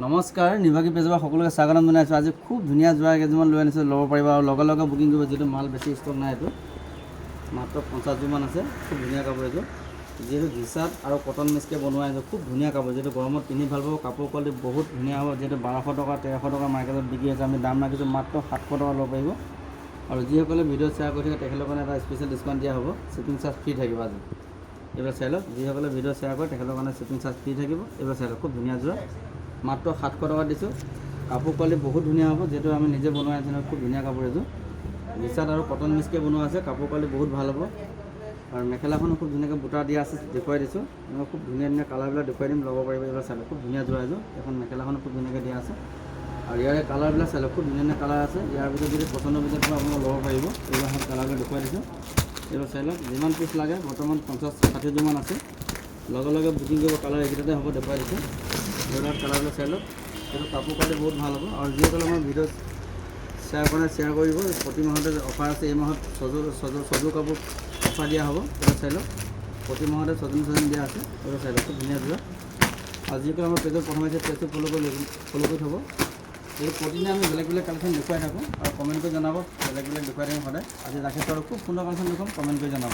নমস্কাৰ নিভাগী পেজৰ সকলোকে স্বাগতম জনাইছোঁ। আজি খুব ধুনীয়া যোৰা কেইযোৰমান লৈ আনিছোঁ, ল'ব পাৰিবা আৰু লগে লগে বুকিং কৰিব। যিটো মাল বেছি ষ্টক নাই, এইটো মাত্ৰ 50 যোৰমান আছে। খুব ধুনীয়া কাপোৰ এইটো, যিহেতু ভিছাত আৰু কটন মিক্সকৈ বনোৱা এইটো খুব ধুনীয়া কাপোৰ, যিটো গৰমত পিন্ধি ভাল পাব। কাপোৰ কোৱালিটি বহুত ধুনীয়া হ'ব। যিহেতু 1200 টকা 1300 টকা মাৰ্কেটত বিক্ৰী আছে, আমি দাম ৰাখিছোঁ মাত্ৰ 700 টকা ল'ব পাৰিব। আৰু যিসকলে ভিডিঅ' শ্বেয়াৰ কৰি থাকে তেখেতৰ কাৰণে এটা স্পেচিয়েল ডিছকাউণ্ট দিয়া হ'ব। শ্বিপিং চাৰ্জ ফ্ৰী থাকিব। আজি এইবাৰ চাই লওক, যিসকলে ভিডিঅ' শ্বেয়াৰ কৰে তেখেতৰ কাৰণে শ্বিপিং চাৰ্জ ফ্ৰী থাকিব। এইবাৰ চাই লওক, খুব ধুনীয়া যোৰা, মাত্ৰ 700 টকা দিছোঁ। কাপোৰ কোৱালিটি বহুত ধুনীয়া হ'ব, যিহেতু আমি নিজে বনোৱা আছে। খুব ধুনীয়া কাপোৰ এইযোৰ, ভিছাত আৰু কটন মিক্সকৈ বনোৱা আছে। কাপোৰ কোৱালিটি বহুত ভাল হ'ব। আৰু মেখেলাখনো খুব ধুনীয়াকৈ বুটা দিয়া আছে, দেখুৱাই দিছোঁ। মই খুব ধুনীয়া ধুনীয়া কালাৰবিলাক দেখুৱাই দিম, ল'ব পাৰিব। এইবাৰ চাই লওক, খুব ধুনীয়া যোৰা এইযোৰ। এখন মেখেলাখনো খুব ধুনীয়াকৈ দিয়া আছে। আৰু ইয়াৰে কালাৰবিলাক চাই লওক, খুব ধুনীয়া ধুনীয়া কালাৰ আছে। ইয়াৰ ভিতৰত যদি পচন্দৰ ভিতৰত আপোনালোকে ল'ব পাৰিব। এইবাৰ মই কালাৰবিলাক দেখুৱাই দিছোঁ। এইবাৰ চাই লওক, যিমান পিচ লাগে বৰ্তমান 50-60 যোৰমান আছে। লগে লগে বুকিং কৰিব। কালাৰ এইকেইটাতে হ'ব, দেখুৱাই দিছোঁ। এইবিলাক কালাৰবিলাক চাই লওক। এইটো কাপোৰ কোৱালিটি বহুত ভাল হ'ব। আৰু যিসকলে মই ভিডিঅ' শ্বেয়াৰ কৰে শ্বেয়াৰ কৰিব। প্ৰতি মাহতে অফাৰ আছে। এই মাহত ছযোৰ কাপোৰ অফাৰ দিয়া হ'ব। এইটো চাই লওক, প্ৰতি মাহতে ছজন দিয়া আছে। এইটো চাই লওক, খুব ধুনীয়া যোৰা। আৰু যিসকলে আমাৰ পেজত প্ৰথমে পেজটো ফ'ল' কৰি থ'ব। এইটো প্ৰতিদিনে আমি বেলেগ বেলেগ কালেকশ্যন দেখুৱাই থাকোঁ, আৰু কমেণ্ট কৰি জনাব। বেলেগ বেলেগ দেখুৱাই থাকিম সদায়। আজি ৰাখিছোঁ আৰু খুব সুন্দৰ কালেকশ্যন দেখুৱাম, কমেণ্ট কৰি জনাব।